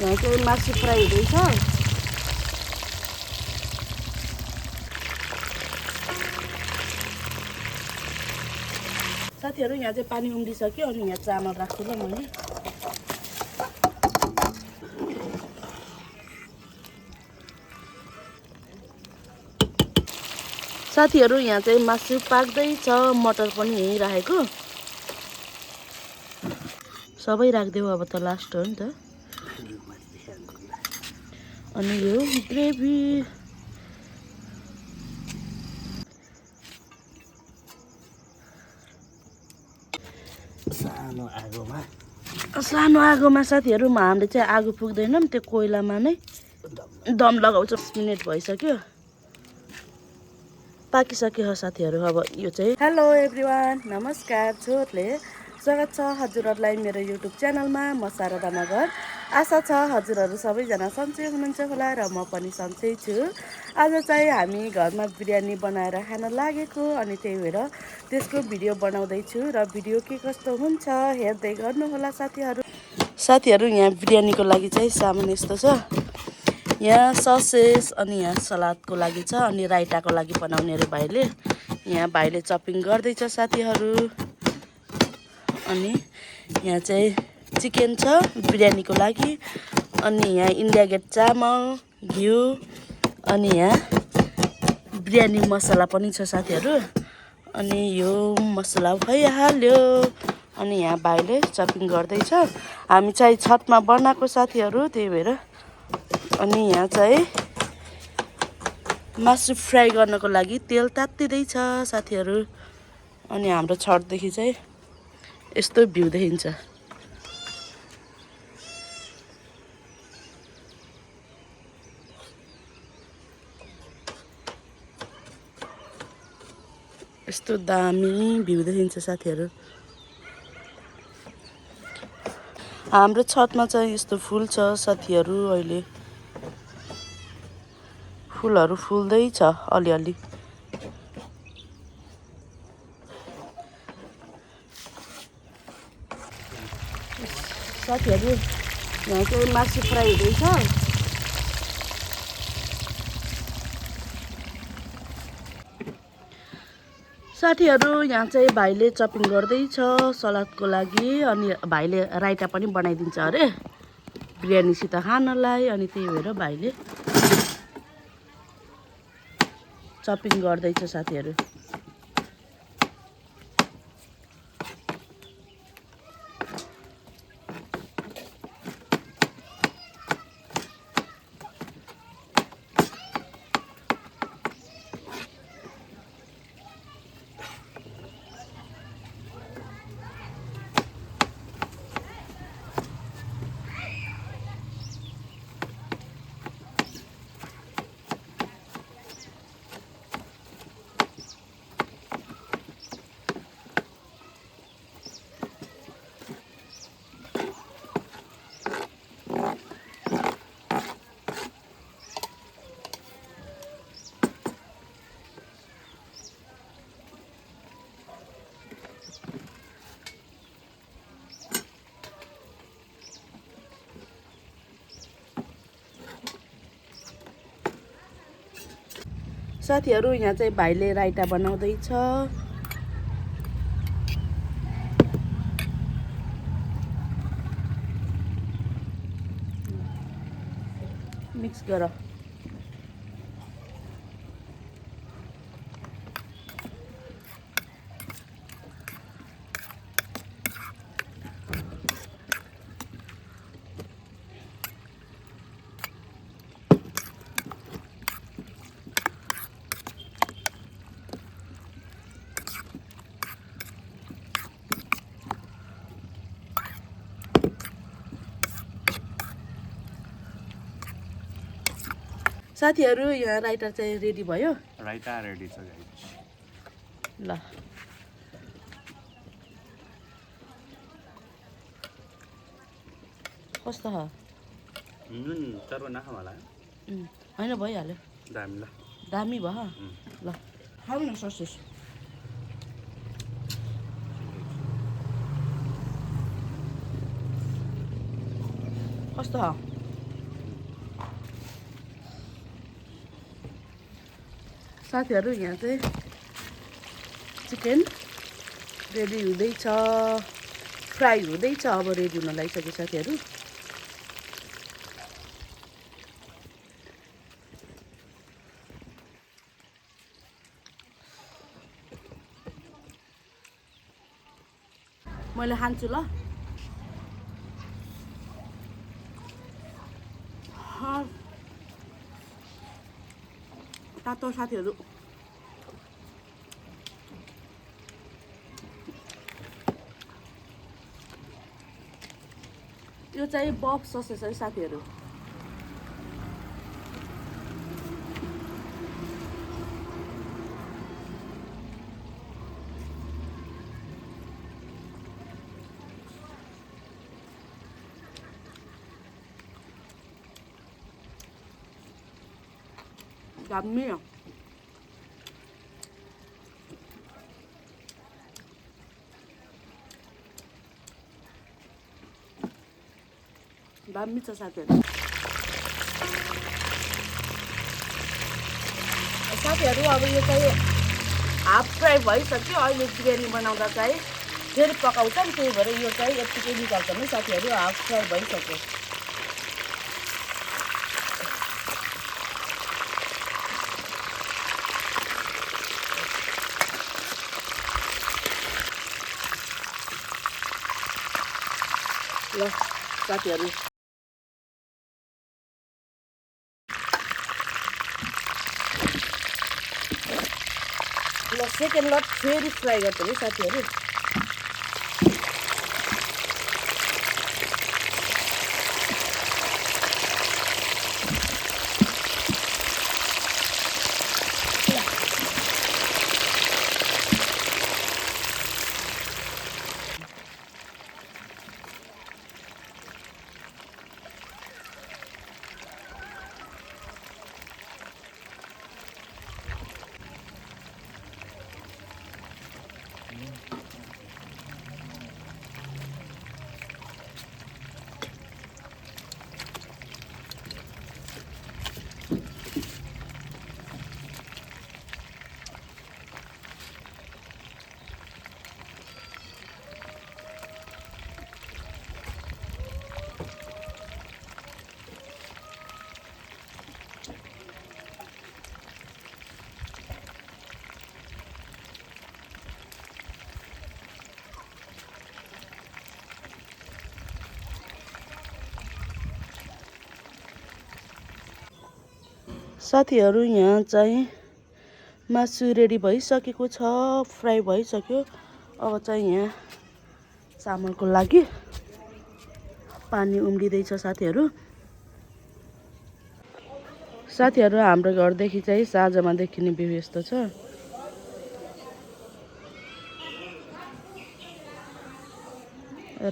यहाँ चाहिँ मासु फ्राई हुँदैछ। साथीहरू यहाँ चाहिँ पानी उम्लिसक्यो अनि यहाँ चामल राख्छु ल मैले। साथीहरू यहाँ चाहिँ मासु पाक्दैछ, मटर पनि यहीँ राखेको। सबै राखिदेऊ अब त लास्ट हो नि त। अनि यो ग्रेभी सानो आगोमा साथीहरू हामीले चाहिँ आगो पुग्दैनौँ, त्यो कोइलामा नै दम लगाउँछ। 10 मिनट भइसक्यो, पाकिसक्यो हो साथीहरू। अब यो चाहिँ हेलो एभ्रिवान, नमस्कार, छोटले स्वागत छ हजुरहरूलाई मेरो युट्युब च्यानलमा। म शारदा नगर। आशा छ हजुरहरू सबैजना सन्चै हुनुहुन्छ होला र म पनि सन्चै छु। आज चाहिँ हामी घरमा बिरयानी बनाएर खान लागेको, अनि त्यही भएर त्यसको भिडियो बनाउँदैछु र भिडियो के कस्तो हुन्छ हेर्दै गर्नुहोला साथीहरू। यहाँ बिरयानीको लागि चाहिँ सामान यस्तो छ। यहाँ ससेस अनि यहाँ सलादको लागि छ, अनि राइताको लागि बनाउने अरे भाइले। यहाँ भाइले चपिङ गर्दैछ साथीहरू। अनि यहाँ चाहिँ चिकन छ बिरयानीको लागि। अनि यहाँ इन्डिया गेट चामल, घिउ, अनि यहाँ बिरयानी मसला पनि छ साथीहरू। अनि यो मसला भइहाल्यो। अनि यहाँ भाइले चपिङ गर्दैछ। हामी चाहिँ छतमा बनाएको साथीहरू, त्यही भएर। अनि यहाँ चाहिँ मासु फ्राई गर्नको लागि तेल तात्तिँदैछ साथीहरू। अनि हाम्रो छतदेखि चाहिँ यस्तो भ्यू देखिन्छ। यस्तो दामी भ्यू देखिन्छ साथीहरू। हाम्रो छतमा चाहिँ यस्तो फुल छ साथीहरू। अहिले फुलहरू फुल्दैछ अलिअलि। साथीहरू यहाँ चाहिँ मासु फ्राई हुँदैछ। साथीहरू यहाँ चाहिँ भाइले चपिङ गर्दैछ सलादको लागि। अनि भाइले राइता पनि बनाइदिन्छ अरे बिरयानीसित खानलाई। अनि त्यही भएर भाइले चपिङ गर्दैछ साथीहरू। साथीहरू यहाँ चाहिँ भाइले राइता बनाउँदैछ। मिक्स गर। साथीहरू यहाँ राइता चाहिँ रेडी भयो। राइता रेडी छ गाइस। ल कस्तो छ? नुन तर नखाऊ होला। हैन भइहाल्यो। दामी ल। दामी भयो। ल खाऊ न ससेस। कस्तो छ? साथीहरू यहाँ चाहिँ चिकन रेडी हुँदैछ, फ्राई हुँदैछ, अब रेडी हुन लागिसक्यो साथीहरू। मैले खान्छु ल। तातो साथीहरू। यो चाहिँ बफ ससेज है साथीहरू। दामी हो। दामी छ साथीहरू। साथीहरू अब यो चाहिँ हाफ फ्राई भइसक्यो। अहिले बिरयानी बनाउँदा चाहिँ फेरि पकाउँछ नि, त्यही भएर यो चाहिँ यत्तिकै निकाल्छ नि साथीहरू। हाफ फ्राई भइसक्यो। ल साथीहरू, ल सेकेन्ड लट फेरि फ्राई गर्छ है साथीहरू। साथीहरू यहाँ चाहिँ मासु रेडी भइसकेको छ, फ्राई भइसक्यो। अब चाहिँ यहाँ चामलको लागि पानी उम्लिँदैछ साथीहरू। साथीहरू हाम्रो घरदेखि चाहिँ साँझमा देखिने भ्यू यस्तो छ।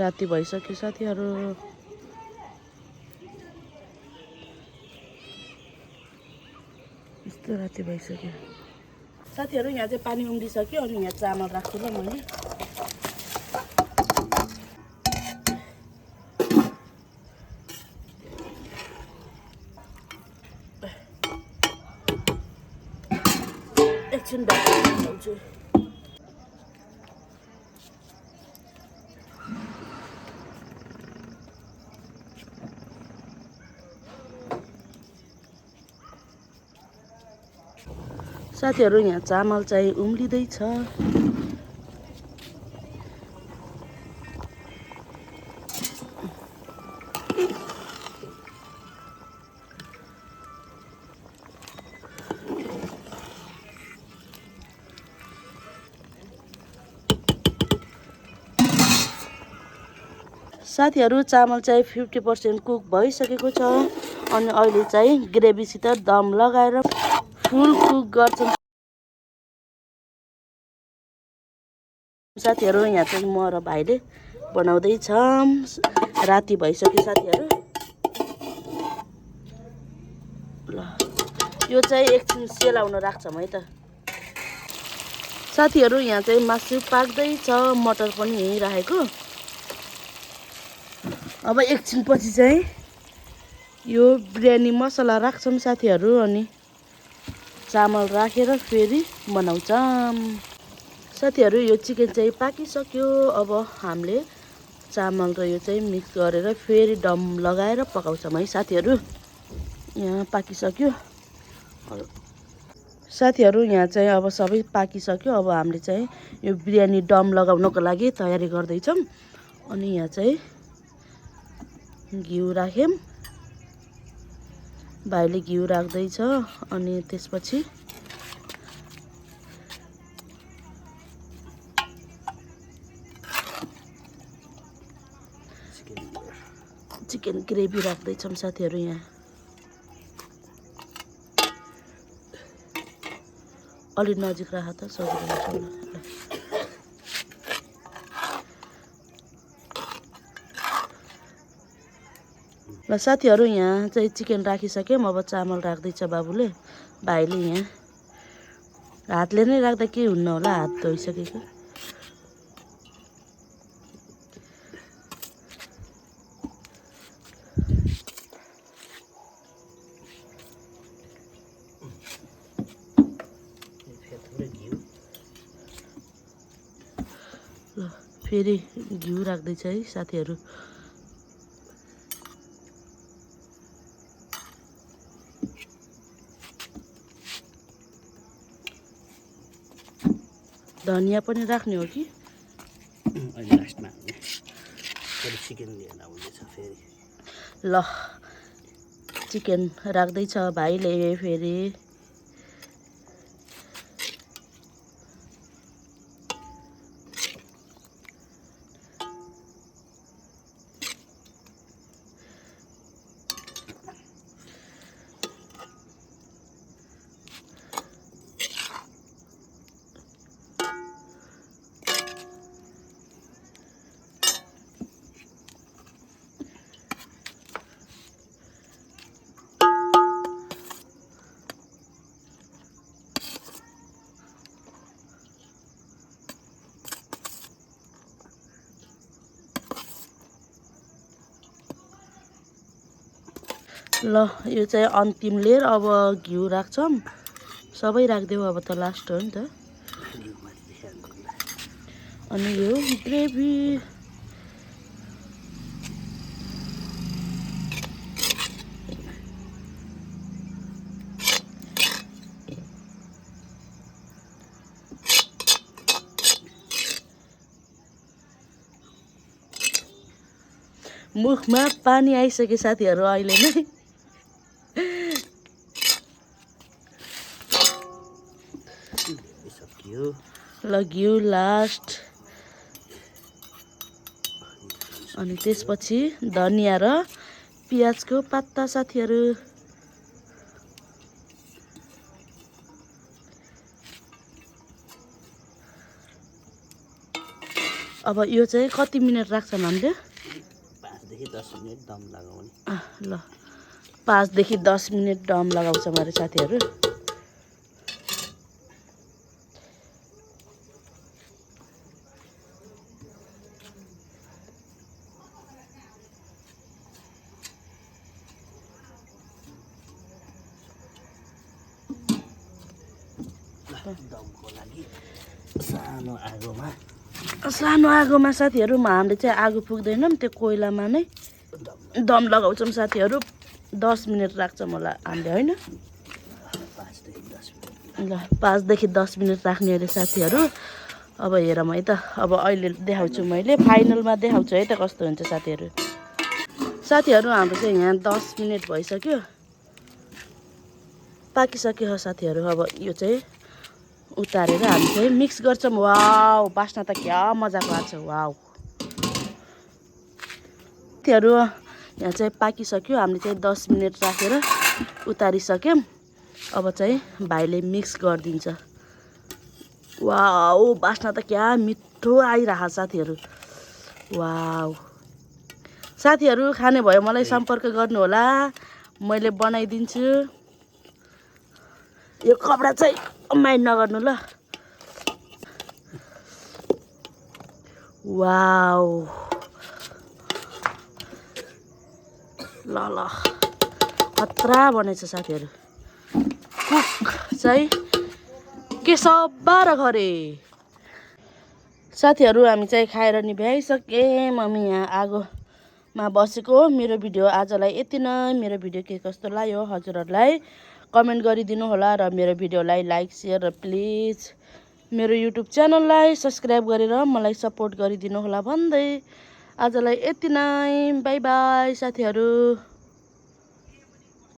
राति भइसक्यो साथीहरू। यस्तो राति भइसक्यो साथीहरू। यहाँ चाहिँ पानी उम्लिसक्यो। अनि यहाँ चामल राख्छु ल मैले। एकछिन बाँड्छु। साथीहरू यहाँ चामल चाहिँ उम्लिँदैछ। साथीहरू चामल चाहिँ 50% कुक भइसकेको छ। अनि अहिले चाहिँ ग्रेभीसित दम लगाएर फुल कुक गर्छन् साथीहरू। यहाँ चाहिँ म र भाइले बनाउँदैछौँ। राति भइसक्यो साथीहरू। ल यो चाहिँ एकछिन सेलाउन राख्छौँ है त साथीहरू। यहाँ चाहिँ मासु पाक्दैछ, मटर पनि यहीँ राखेको। अब एकछिन पछि चाहिँ यो बिरयानी मसला राख्छौँ साथीहरू। अनि चामल राखेर फेरि बनाउँछौँ। साथीहरू यो चिकन चाहिँ पाकिसक्यो। अब हामीले चामल र यो चाहिँ मिक्स गरेर फेरि दम लगाएर पकाउँछौँ है साथीहरू। यहाँ पाकिसक्यो साथीहरू। यहाँ चाहिँ अब सबै पाकिसक्यो। अब हामीले चाहिँ यो बिरयानी दम लगाउनको लागि तयारी गर्दैछौँ। अनि यहाँ चाहिँ घिउ राख्यौँ। भाइले घिउ राख्दैछ। अनि त्यसपछि चिकन ग्रेभी राख्दैछौँ साथीहरू। यहाँ अलि नजिक राख त सजिलो हुन्छ होला। ल साथीहरू यहाँ चाहिँ चिकन राखिसक्यौँ। अब चामल राख्दैछ बाबुले, भाइले यहाँ हातले नै राख्दा के हुन्न होला, हात धोइसकेको। ल फेरि घिउ राख्दैछ है साथीहरू। धनिया पनि राख्ने हो कि अहिले लास्टमा फेरि चिकन लिएर आउँदैछ फेरि। ल चिकन राख्दैछ भाइले फेरि। ल यो चाहिँ अन्तिम लेयर। अब घिउ राख्छौँ। सबै राखिदेऊ अब त लास्ट हो नि त। अनि यो ग्रेभी मुखमा पानी आइसक्यो साथीहरू अहिले नै। ल घिउ लास्ट। अनि त्यसपछि धनिया र पियाजको पत्ता साथीहरू। अब यो चाहिँ कति मिनट राख्छौँ हामीले? 5 देखि 10 मिनट दम लगाउने। ल 5 देखि 10 मिनट दम लगाउँछौँ अरे साथीहरू। दमको लागि सानो आगोमा साथीहरू हामीले चाहिँ आगो पुग्दैनौँ, त्यो कोइलामा नै दम लगाउँछौँ साथीहरू। 10 मिनट राख्छौँ होला हामीले, होइन? ल 5 देखि 10 मिनट राख्ने अरे साथीहरू। अब हेरौँ है त। अब अहिले देखाउँछु, मैले फाइनलमा देखाउँछु है त कस्तो हुन्छ साथीहरू। साथीहरू हाम्रो चाहिँ यहाँ 10 मिनट भइसक्यो, पाकिसक्यो हो साथीहरू। अब यो चाहिँ उतारेर हामी चाहिँ मिक्स गर्छौँ। वाउ, बास्ना त क्या मजाको आएको छ। वाउ साथीहरू यहाँ चाहिँ पाकिसक्यो। हामीले चाहिँ 10 मिनट राखेर उतारिसक्यौँ। अब चाहिँ भाइले मिक्स गरिदिन्छ। वाउ, बास्ना त क्या मिठो आइरहेको साथीहरू। वाउ साथीहरू, खाने भयो मलाई सम्पर्क गर्नु होला, मैले बनाइदिन्छु। यो कपडा चाहिँ माइन्ड नगर्नु ल। वाउ ल ल खतरा बनेछ साथीहरू। कुक चाहिँ केशव बाह्रघरे। साथीहरू हामी चाहिँ खाएर नि भ्याइसकेँ। मम्मी यहाँ आगोमा बसेको। मेरो भिडियो आजलाई यति नै। मेरो भिडियो के कस्तो लाग्यो हजुरहरूलाई कमेन्ट गरिदिनु होला र मेरो भिडियोलाई लाइक सेयर र प्लिज मेरो युट्युब च्यानललाई सब्सक्राइब गरेर मलाई सपोर्ट गरिदिनु होला भन्दै आजलाई यति नै। बाई बाई साथीहरू।